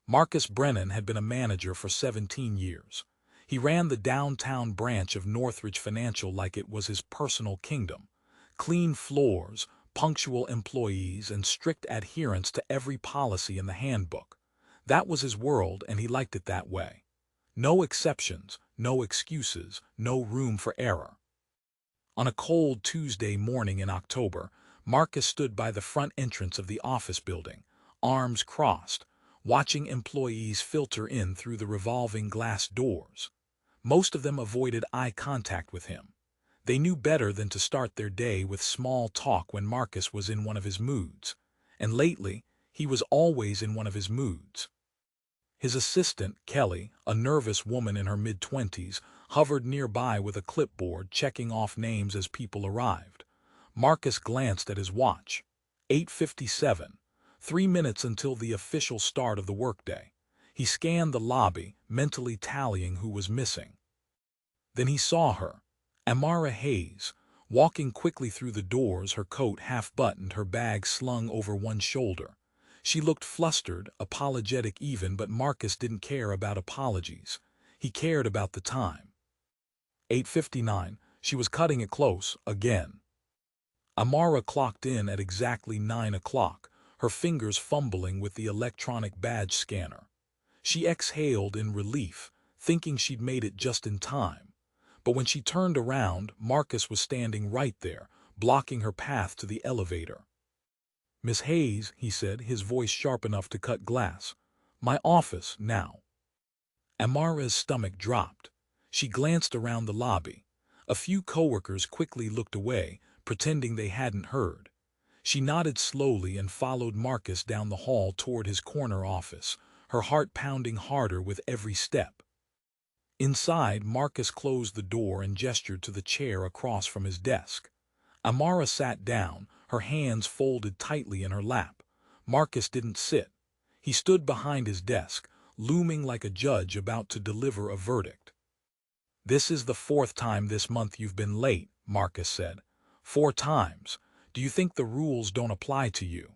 Marcus Brennan had been a manager for 17 years. He ran the downtown branch of Northridge Financial like it was his personal kingdom. Clean floors, punctual employees, and strict adherence to every policy in the handbook. That was his world, and he liked it that way. No exceptions, no excuses, no room for error. On a cold Tuesday morning in October, Marcus stood by the front entrance of the office building, arms crossed, watching employees filter in through the revolving glass doors. Most of them avoided eye contact with him. They knew better than to start their day with small talk when Marcus was in one of his moods. And lately, he was always in one of his moods. His assistant, Kelly, a nervous woman in her mid-20s, hovered nearby with a clipboard checking off names as people arrived. Marcus glanced at his watch. 8:57. 3 minutes until the official start of the workday. He scanned the lobby, mentally tallying who was missing. Then he saw her, Amara Hayes, walking quickly through the doors, her coat half-buttoned, her bag slung over one shoulder. She looked flustered, apologetic even, but Marcus didn't care about apologies. He cared about the time. 8:59, she was cutting it close, again. Amara clocked in at exactly 9 o'clock, her fingers fumbling with the electronic badge scanner. She exhaled in relief, thinking she'd made it just in time. But when she turned around, Marcus was standing right there, blocking her path to the elevator. "Miss Hayes," he said, his voice sharp enough to cut glass. "My office, now." Amara's stomach dropped. She glanced around the lobby. A few coworkers quickly looked away, pretending they hadn't heard. She nodded slowly and followed Marcus down the hall toward his corner office, her heart pounding harder with every step. Inside, Marcus closed the door and gestured to the chair across from his desk. Amara sat down, her hands folded tightly in her lap. Marcus didn't sit. He stood behind his desk, looming like a judge about to deliver a verdict. "This is the 4th time this month you've been late," Marcus said. 4 times. Do you think the rules don't apply to you?"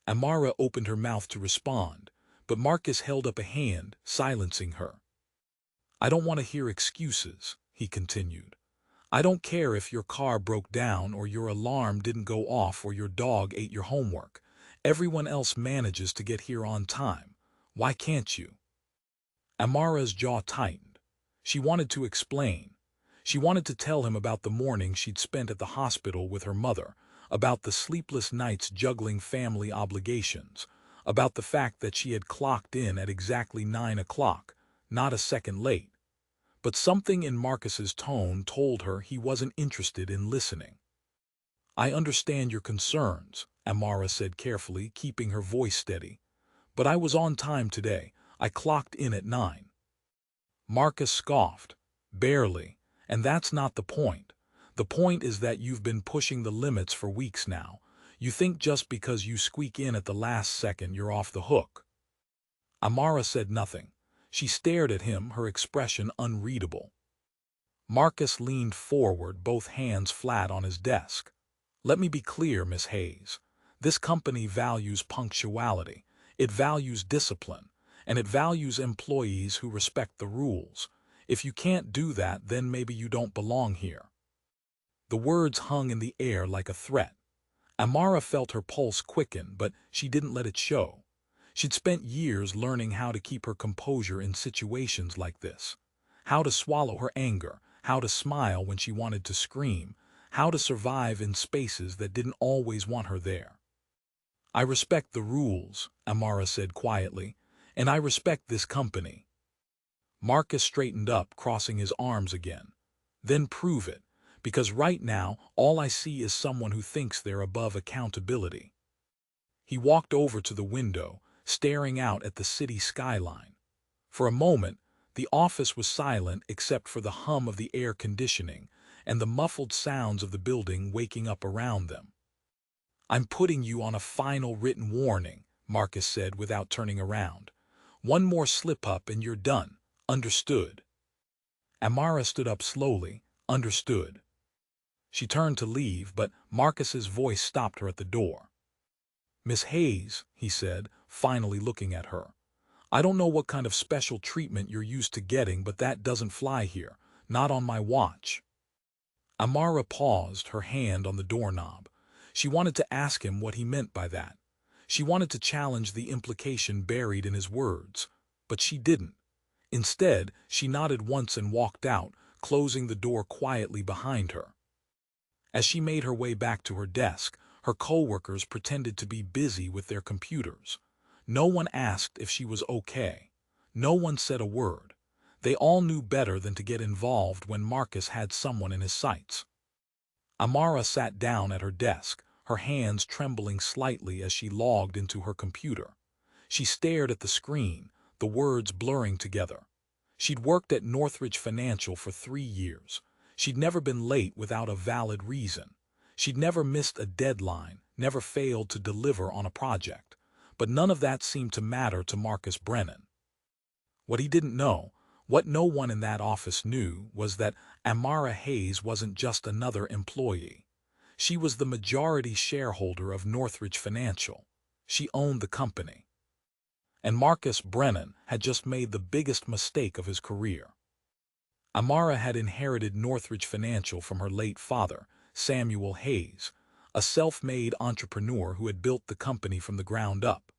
Amara opened her mouth to respond, but Marcus held up a hand, silencing her. "I don't want to hear excuses," he continued. "I don't care if your car broke down or your alarm didn't go off or your dog ate your homework. Everyone else manages to get here on time. Why can't you?" Amara's jaw tightened. She wanted to explain. She wanted to tell him about the morning she'd spent at the hospital with her mother, about the sleepless nights juggling family obligations, about the fact that she had clocked in at exactly 9 o'clock, not a second late. But something in Marcus's tone told her he wasn't interested in listening. "I understand your concerns," Amara said carefully, keeping her voice steady. "But I was on time today. I clocked in at 9. Marcus scoffed. "Barely. And that's not the point. The point is that you've been pushing the limits for weeks now. You think just because you squeak in at the last second you're off the hook." Amara said nothing. She stared at him, her expression unreadable. Marcus leaned forward, both hands flat on his desk. "Let me be clear, Miss Hayes. This company values punctuality. It values discipline. And it values employees who respect the rules. If you can't do that, then maybe you don't belong here." The words hung in the air like a threat. Amara felt her pulse quicken, but she didn't let it show. She'd spent years learning how to keep her composure in situations like this. How to swallow her anger, how to smile when she wanted to scream, how to survive in spaces that didn't always want her there. "I respect the rules," Amara said quietly, "and I respect this company." Marcus straightened up, crossing his arms again. "Then prove it, because right now all I see is someone who thinks they're above accountability." He walked over to the window, staring out at the city skyline. For a moment, the office was silent except for the hum of the air conditioning and the muffled sounds of the building waking up around them. "I'm putting you on a final written warning," Marcus said without turning around. "One more slip-up and you're done. Understood?" Amara stood up slowly. "Understood." She turned to leave, but Marcus's voice stopped her at the door. "Miss Hayes," he said, finally looking at her, I don't know what kind of special treatment you're used to getting, but that doesn't fly here. Not on my watch." Amara paused, her hand on the doorknob. She wanted to ask him what he meant by that. She wanted to challenge the implication buried in his words, but she didn't. Instead, she nodded once and walked out, closing the door quietly behind her. As she made her way back to her desk, her coworkers pretended to be busy with their computers. No one asked if she was okay. No one said a word. They all knew better than to get involved when Marcus had someone in his sights. Amara sat down at her desk, her hands trembling slightly as she logged into her computer. She stared at the screen, the words blurring together. She'd worked at Northridge Financial for 3 years. She'd never been late without a valid reason. She'd never missed a deadline, never failed to deliver on a project. But none of that seemed to matter to Marcus Brennan. What he didn't know, what no one in that office knew, was that Amara Hayes wasn't just another employee. She was the majority shareholder of Northridge Financial. She owned the company. And Marcus Brennan had just made the biggest mistake of his career. Amara had inherited Northridge Financial from her late father, Samuel Hayes, a self-made entrepreneur who had built the company from the ground up.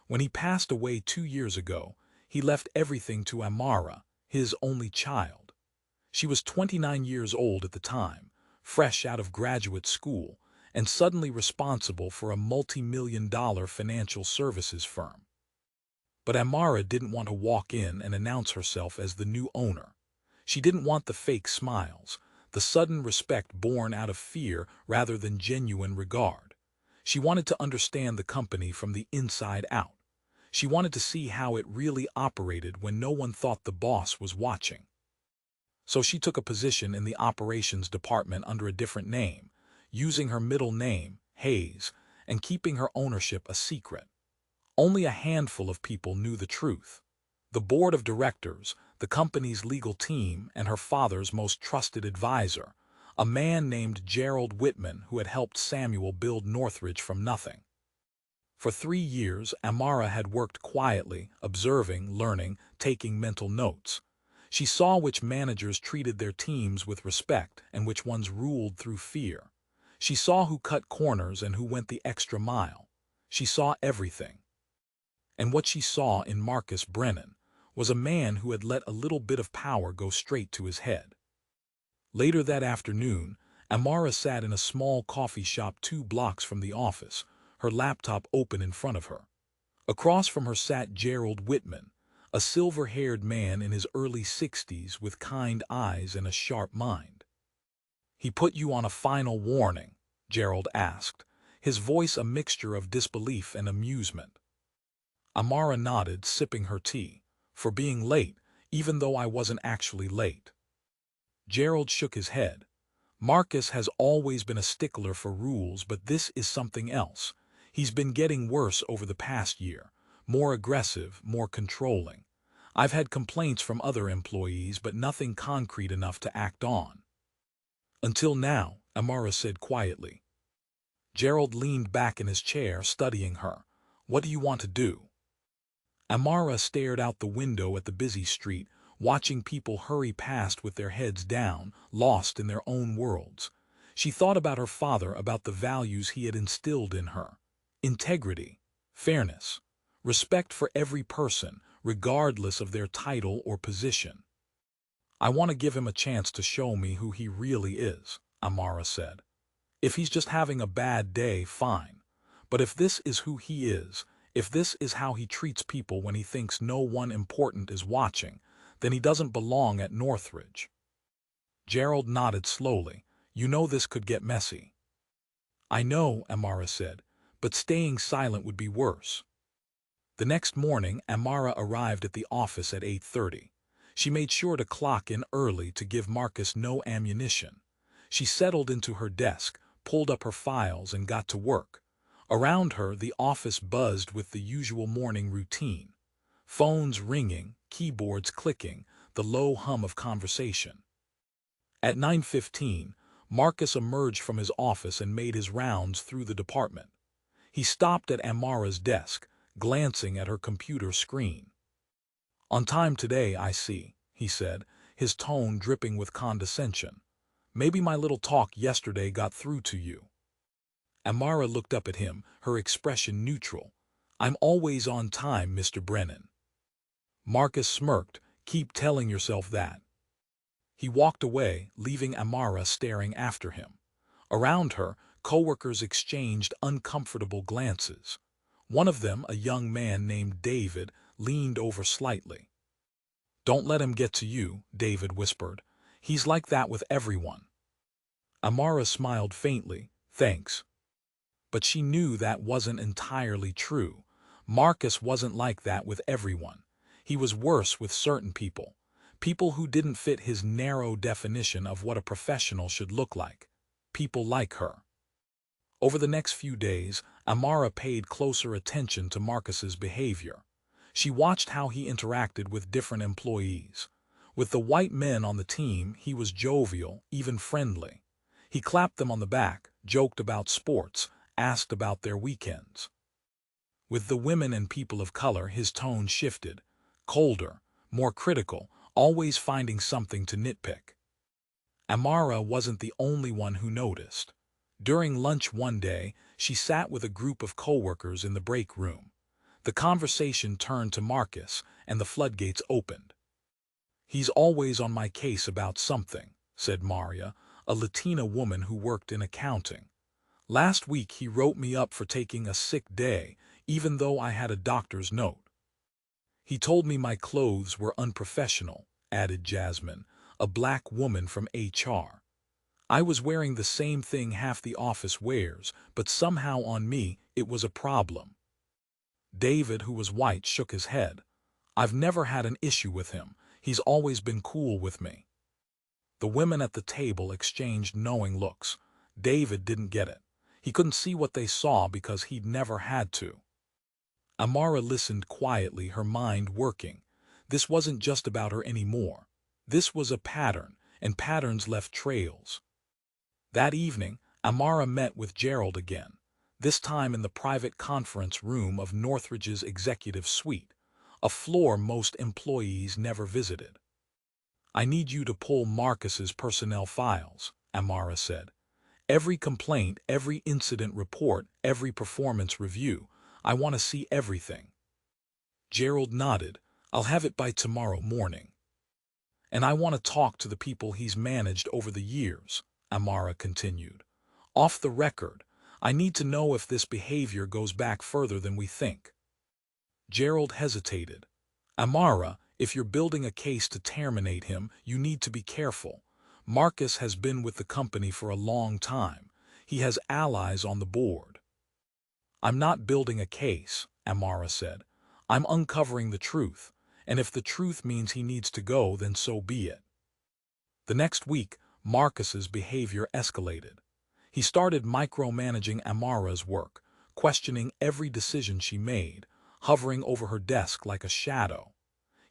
When he passed away 2 years ago, he left everything to Amara, his only child. She was 29 years old at the time, fresh out of graduate school, and suddenly responsible for a multi-million-dollar financial services firm. But Amara didn't want to walk in and announce herself as the new owner. She didn't want the fake smiles, the sudden respect born out of fear rather than genuine regard. She wanted to understand the company from the inside out. She wanted to see how it really operated when no one thought the boss was watching. So she took a position in the operations department under a different name, using her middle name, Hayes, and keeping her ownership a secret. Only a handful of people knew the truth. The board of directors, the company's legal team, and her father's most trusted advisor, a man named Gerald Whitman who had helped Samuel build Northridge from nothing. For 3 years, Amara had worked quietly, observing, learning, taking mental notes. She saw which managers treated their teams with respect and which ones ruled through fear. She saw who cut corners and who went the extra mile. She saw everything. And what she saw in Marcus Brennan was a man who had let a little bit of power go straight to his head. Later that afternoon, Amara sat in a small coffee shop 2 blocks from the office, her laptop open in front of her. Across from her sat Gerald Whitman, a silver-haired man in his early 60s with kind eyes and a sharp mind. "He put you on a final warning?" Gerald asked, his voice a mixture of disbelief and amusement. Amara nodded, sipping her tea. "For being late, even though I wasn't actually late." Gerald shook his head. "Marcus has always been a stickler for rules, but this is something else. He's been getting worse over the past year, more aggressive, more controlling. I've had complaints from other employees, but nothing concrete enough to act on." "Until now," Amara said quietly. Gerald leaned back in his chair, studying her. "What do you want to do?" Amara stared out the window at the busy street, watching people hurry past with their heads down, lost in their own worlds. She thought about her father, about the values he had instilled in her. Integrity, fairness, respect for every person, regardless of their title or position. "I want to give him a chance to show me who he really is," Amara said. "If he's just having a bad day, fine. But if this is who he is, if this is how he treats people when he thinks no one important is watching, then he doesn't belong at Northridge." Gerald nodded slowly. "You know this could get messy." "I know," Amara said, "but staying silent would be worse." The next morning, Amara arrived at the office at 8:30. She made sure to clock in early to give Marcus no ammunition. She settled into her desk, pulled up her files, and got to work. Around her, the office buzzed with the usual morning routine. Phones ringing, keyboards clicking, the low hum of conversation. At 9:15, Marcus emerged from his office and made his rounds through the department. He stopped at Amara's desk, glancing at her computer screen. On time today, I see, he said, his tone dripping with condescension. Maybe my little talk yesterday got through to you. Amara looked up at him, her expression neutral. I'm always on time, Mr. Brennan. Marcus smirked. Keep telling yourself that. He walked away, leaving Amara staring after him. Around her, coworkers exchanged uncomfortable glances. One of them, a young man named David, leaned over slightly. Don't let him get to you, David whispered. He's like that with everyone. Amara smiled faintly. Thanks. But she knew that wasn't entirely true. Marcus wasn't like that with everyone. He was worse with certain people. People who didn't fit his narrow definition of what a professional should look like. People like her. Over the next few days, Amara paid closer attention to Marcus's behavior. She watched how he interacted with different employees. With the white men on the team, he was jovial, even friendly. He clapped them on the back, joked about sports, asked about their weekends. With the women and people of color, his tone shifted. Colder, more critical, always finding something to nitpick. Amara wasn't the only one who noticed. During lunch one day, she sat with a group of coworkers in the break room. The conversation turned to Marcus, and the floodgates opened. He's always on my case about something, said Maria, a Latina woman who worked in accounting. Last week he wrote me up for taking a sick day, even though I had a doctor's note. He told me my clothes were unprofessional, added Jasmine, a black woman from HR. I was wearing the same thing half the office wears, but somehow on me it was a problem. David, who was white, shook his head. I've never had an issue with him. He's always been cool with me. The women at the table exchanged knowing looks. David didn't get it. He couldn't see what they saw because he'd never had to. Amara listened quietly, her mind working. This wasn't just about her anymore. This was a pattern, and patterns left trails. That evening, Amara met with Gerald again, this time in the private conference room of Northridge's executive suite, a floor most employees never visited. I need you to pull Marcus's personnel files, Amara said. Every complaint, every incident report, every performance review. I want to see everything. Gerald nodded. I'll have it by tomorrow morning. And I want to talk to the people he's managed over the years, Amara continued. Off the record, I need to know if this behavior goes back further than we think. Gerald hesitated. Amara, if you're building a case to terminate him, you need to be careful. Marcus has been with the company for a long time. He has allies on the board. I'm not building a case, Amara said. I'm uncovering the truth, and if the truth means he needs to go, then so be it. The next week, Marcus's behavior escalated. He started micromanaging Amara's work, questioning every decision she made, hovering over her desk like a shadow.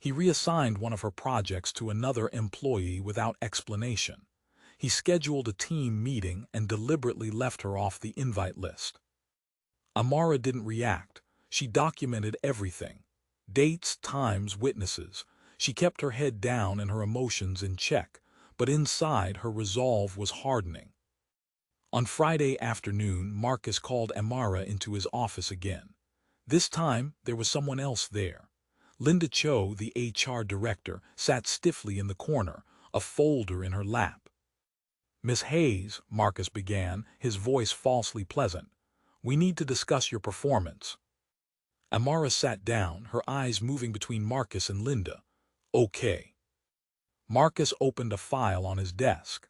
He reassigned one of her projects to another employee without explanation. He scheduled a team meeting and deliberately left her off the invite list. Amara didn't react. She documented everything. Dates, times, witnesses. She kept her head down and her emotions in check, but inside her resolve was hardening. On Friday afternoon, Marcus called Amara into his office again. This time, there was someone else there. Linda Cho, the HR director, sat stiffly in the corner, a folder in her lap. Miss Hayes, Marcus began, his voice falsely pleasant. We need to discuss your performance. Amara sat down, her eyes moving between Marcus and Linda. Okay. Marcus opened a file on his desk.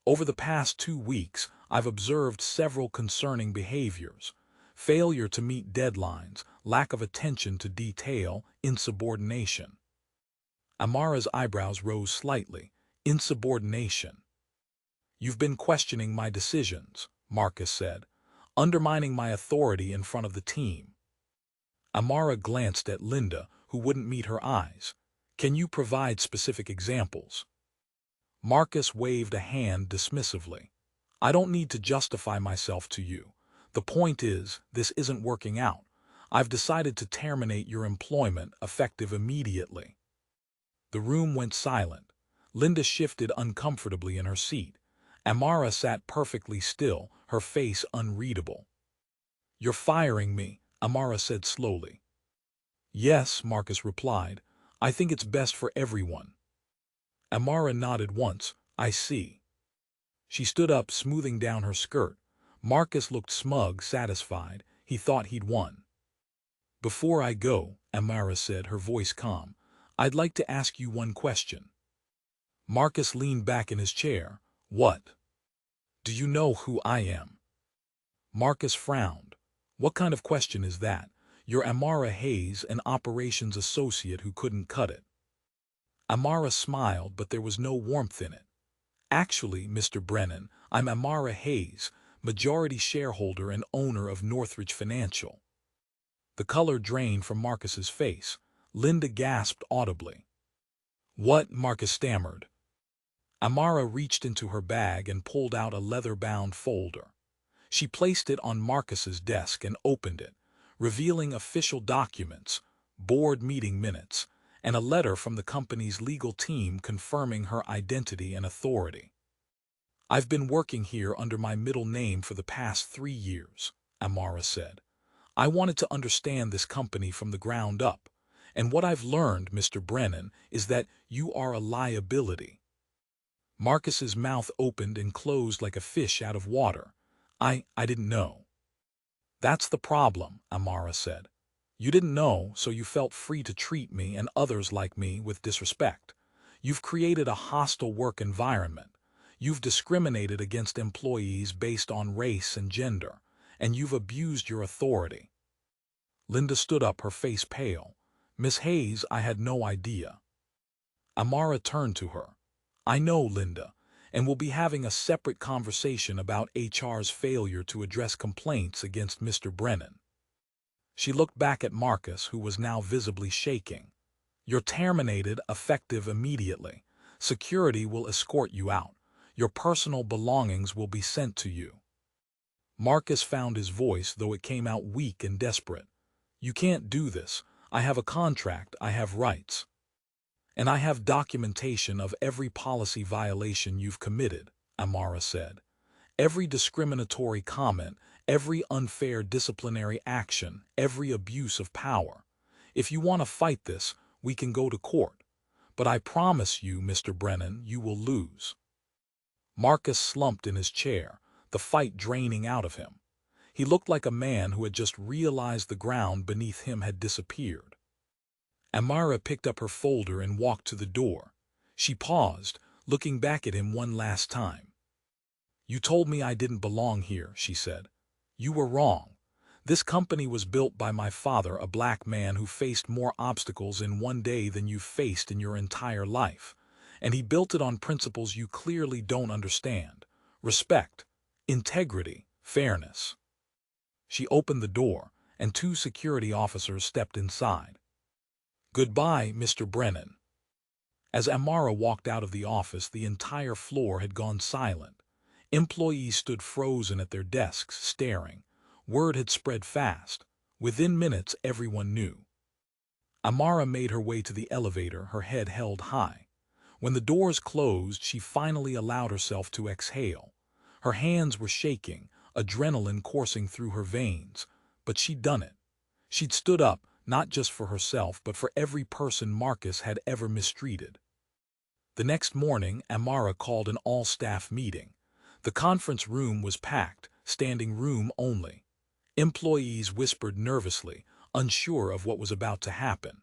Over the past 2 weeks, I've observed several concerning behaviors. Failure to meet deadlines, lack of attention to detail, insubordination. Amara's eyebrows rose slightly. Insubordination. You've been questioning my decisions, Marcus said, undermining my authority in front of the team. Amara glanced at Linda, who wouldn't meet her eyes. Can you provide specific examples? Marcus waved a hand dismissively. I don't need to justify myself to you. The point is, this isn't working out. I've decided to terminate your employment effective immediately. The room went silent. Linda shifted uncomfortably in her seat. Amara sat perfectly still, her face unreadable. "You're firing me," Amara said slowly. "Yes," Marcus replied. "I think it's best for everyone." Amara nodded once. "I see." She stood up, smoothing down her skirt. Marcus looked smug, satisfied. He thought he'd won. "Before I go," Amara said, her voice calm, "I'd like to ask you one question." Marcus leaned back in his chair. "What?" "Do you know who I am?" Marcus frowned. "What kind of question is that? You're Amara Hayes, an operations associate who couldn't cut it." Amara smiled, but there was no warmth in it. "Actually, Mr. Brennan, I'm Amara Hayes, majority shareholder and owner of Northridge Financial." The color drained from Marcus's face. Linda gasped audibly. "What?" Marcus stammered. Amara reached into her bag and pulled out a leather-bound folder. She placed it on Marcus's desk and opened it, revealing official documents, board meeting minutes, and a letter from the company's legal team confirming her identity and authority. "I've been working here under my middle name for the past 3 years," Amara said. "I wanted to understand this company from the ground up, and what I've learned, Mr. Brennan, is that you are a liability." Marcus's mouth opened and closed like a fish out of water. I didn't know." "That's the problem," Amara said. "You didn't know, so you felt free to treat me and others like me with disrespect. You've created a hostile work environment. You've discriminated against employees based on race and gender, and you've abused your authority." Linda stood up, her face pale. "Miss Hayes, I had no idea." Amara turned to her. "I know, Linda, and we'll be having a separate conversation about HR's failure to address complaints against Mr. Brennan." She looked back at Marcus, who was now visibly shaking. "You're terminated, effective immediately. Security will escort you out. Your personal belongings will be sent to you." Marcus found his voice, though it came out weak and desperate. "You can't do this. I have a contract, I have rights. And I have documentation of every policy violation you've committed," Amara said. "Every discriminatory comment, every unfair disciplinary action, every abuse of power. If you want to fight this, we can go to court. But I promise you, Mr. Brennan, you will lose." Marcus slumped in his chair, the fight draining out of him. He looked like a man who had just realized the ground beneath him had disappeared. Amara picked up her folder and walked to the door. She paused, looking back at him one last time. "You told me I didn't belong here," she said. "You were wrong. This company was built by my father, a black man who faced more obstacles in one day than you've faced in your entire life. And he built it on principles you clearly don't understand: respect, integrity, fairness." She opened the door, and 2 security officers stepped inside. "Goodbye, Mr. Brennan." As Amara walked out of the office, the entire floor had gone silent. Employees stood frozen at their desks, staring. Word had spread fast. Within minutes, everyone knew. Amara made her way to the elevator, her head held high. When the doors closed, she finally allowed herself to exhale. Her hands were shaking, adrenaline coursing through her veins. But she'd done it. She'd stood up, not just for herself, but for every person Marcus had ever mistreated. The next morning, Amara called an all-staff meeting. The conference room was packed, standing room only. Employees whispered nervously, unsure of what was about to happen.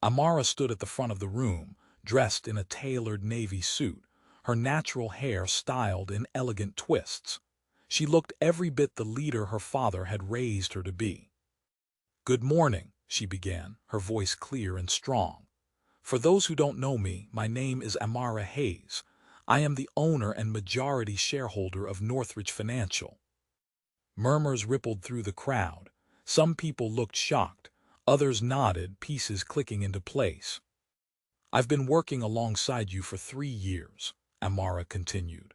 Amara stood at the front of the room, dressed in a tailored navy suit, her natural hair styled in elegant twists. She looked every bit the leader her father had raised her to be. "Good morning," she began, her voice clear and strong. "For those who don't know me, my name is Amara Hayes. I am the owner and majority shareholder of Northridge Financial." Murmurs rippled through the crowd. Some people looked shocked, others nodded, pieces clicking into place. "I've been working alongside you for 3 years," Amara continued.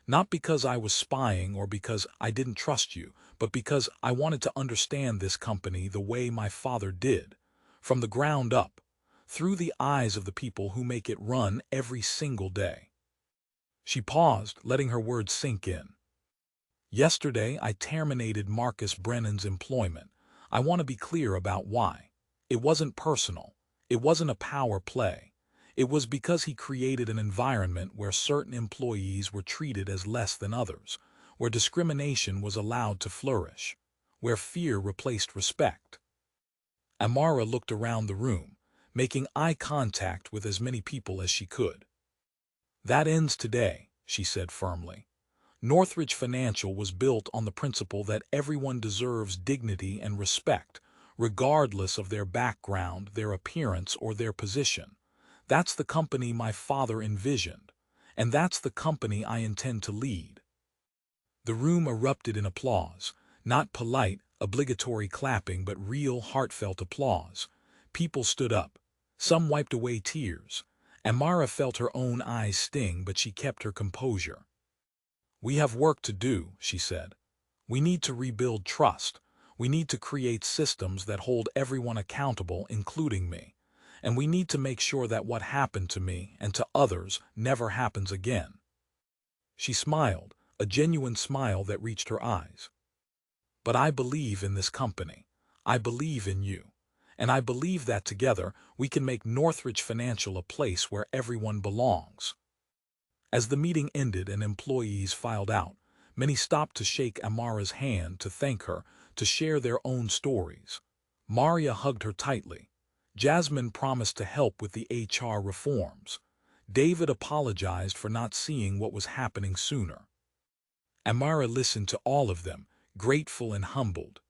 "Not because I was spying or because I didn't trust you, but because I wanted to understand this company the way my father did, from the ground up, through the eyes of the people who make it run every single day. She paused, letting her words sink in. Yesterday, I terminated Marcus Brennan's employment. I want to be clear about why. It wasn't personal. It wasn't a power play. It was because he created an environment where certain employees were treated as less than others, where discrimination was allowed to flourish, where fear replaced respect. Amara looked around the room, making eye contact with as many people as she could. That ends today, she said firmly. Northridge Financial was built on the principle that everyone deserves dignity and respect, regardless of their background, their appearance, or their position. That's the company my father envisioned, and that's the company I intend to lead. The room erupted in applause, not polite, obligatory clapping, but real, heartfelt applause. People stood up. Some wiped away tears. Amara felt her own eyes sting, but she kept her composure. "We have work to do," she said. "We need to rebuild trust. We need to create systems that hold everyone accountable, including me. And we need to make sure that what happened to me and to others never happens again." She smiled, a genuine smile that reached her eyes. "But I believe in this company. I believe in you. And I believe that together we can make Northridge Financial a place where everyone belongs." As the meeting ended and employees filed out, many stopped to shake Amara's hand, to thank her, to share their own stories. Maria hugged her tightly. Jasmine promised to help with the HR reforms. David apologized for not seeing what was happening sooner. Amara listened to all of them, grateful and humbled.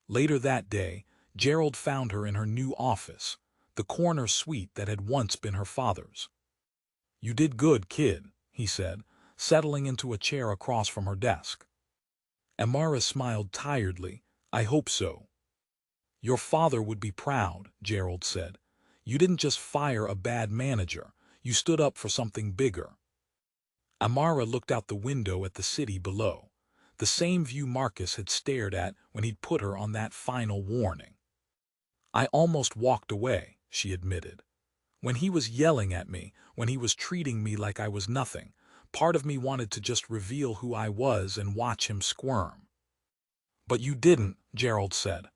Later that day, Gerald found her in her new office, the corner suite that had once been her father's. "You did good, kid," he said, settling into a chair across from her desk. Amara smiled tiredly. "I hope so." "Your father would be proud," Gerald said. "You didn't just fire a bad manager, you stood up for something bigger." Amara looked out the window at the city below, the same view Marcus had stared at when he'd put her on that final warning. "I almost walked away," she admitted. "When he was yelling at me, when he was treating me like I was nothing, part of me wanted to just reveal who I was and watch him squirm." "But you didn't," Gerald said.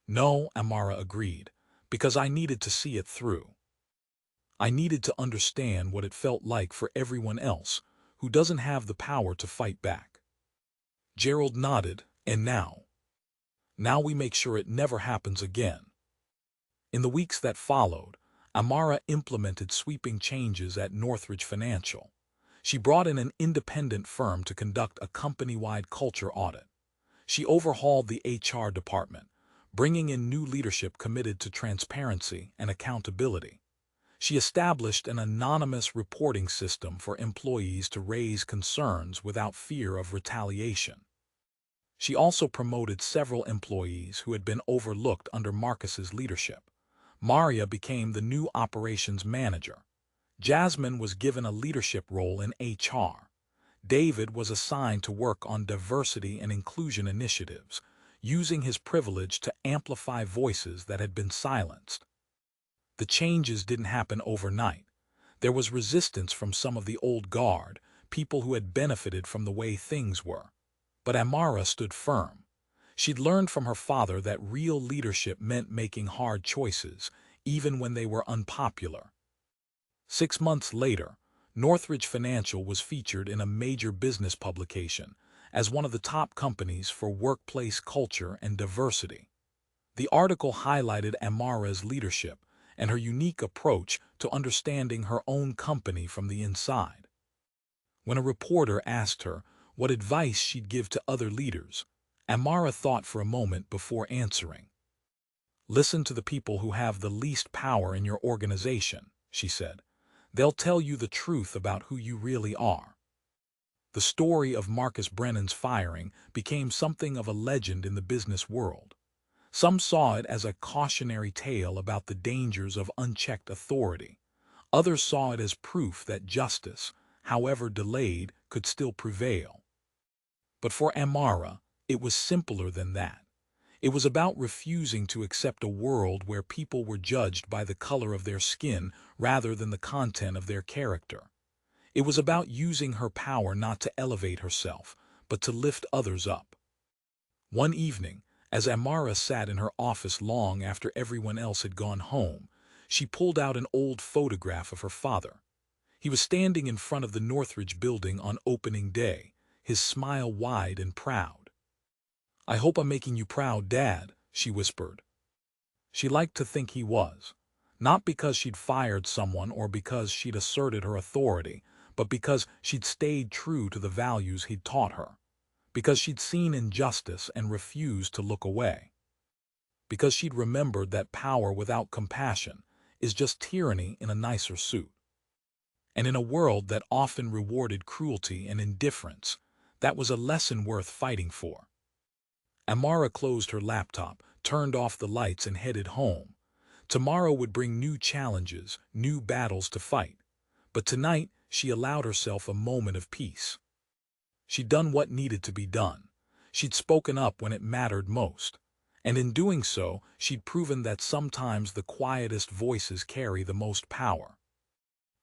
"No," Amara agreed, "because I needed to see it through. I needed to understand what it felt like for everyone else who doesn't have the power to fight back." Gerald nodded. "And now? Now we make sure it never happens again." In the weeks that followed, Amara implemented sweeping changes at Northridge Financial. She brought in an independent firm to conduct a company-wide culture audit. She overhauled the HR department, bringing in new leadership committed to transparency and accountability. She established an anonymous reporting system for employees to raise concerns without fear of retaliation. She also promoted several employees who had been overlooked under Marcus's leadership. Maria became the new operations manager. Jasmine was given a leadership role in HR. David was assigned to work on diversity and inclusion initiatives, using his privilege to amplify voices that had been silenced. The changes didn't happen overnight. There was resistance from some of the old guard, people who had benefited from the way things were. But Amara stood firm. She'd learned from her father that real leadership meant making hard choices, even when they were unpopular. 6 months later, Northridge Financial was featured in a major business publication as one of the top companies for workplace culture and diversity. The article highlighted Amara's leadership and her unique approach to understanding her own company from the inside. When a reporter asked her what advice she'd give to other leaders, Amara thought for a moment before answering. "Listen to the people who have the least power in your organization," she said. "They'll tell you the truth about who you really are." The story of Marcus Brennan's firing became something of a legend in the business world. Some saw it as a cautionary tale about the dangers of unchecked authority. Others saw it as proof that justice, however delayed, could still prevail. But for Amara, it was simpler than that. It was about refusing to accept a world where people were judged by the color of their skin rather than the content of their character. It was about using her power not to elevate herself, but to lift others up. One evening, as Amara sat in her office long after everyone else had gone home, she pulled out an old photograph of her father. He was standing in front of the Northridge building on opening day, his smile wide and proud. "I hope I'm making you proud, Dad," she whispered. She liked to think he was, not because she'd fired someone or because she'd asserted her authority, but because she'd stayed true to the values he'd taught her, because she'd seen injustice and refused to look away, because she'd remembered that power without compassion is just tyranny in a nicer suit. And in a world that often rewarded cruelty and indifference, that was a lesson worth fighting for. Amara closed her laptop, turned off the lights, and headed home. Tomorrow would bring new challenges, new battles to fight. But tonight, she allowed herself a moment of peace. She'd done what needed to be done. She'd spoken up when it mattered most. And in doing so, she'd proven that sometimes the quietest voices carry the most power.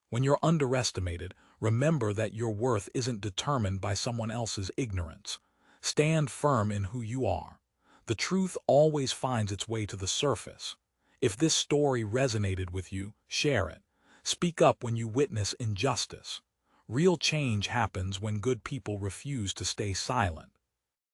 When you're underestimated, remember that your worth isn't determined by someone else's ignorance. Stand firm in who you are. The truth always finds its way to the surface. If this story resonated with you, share it. Speak up when you witness injustice. Real change happens when good people refuse to stay silent.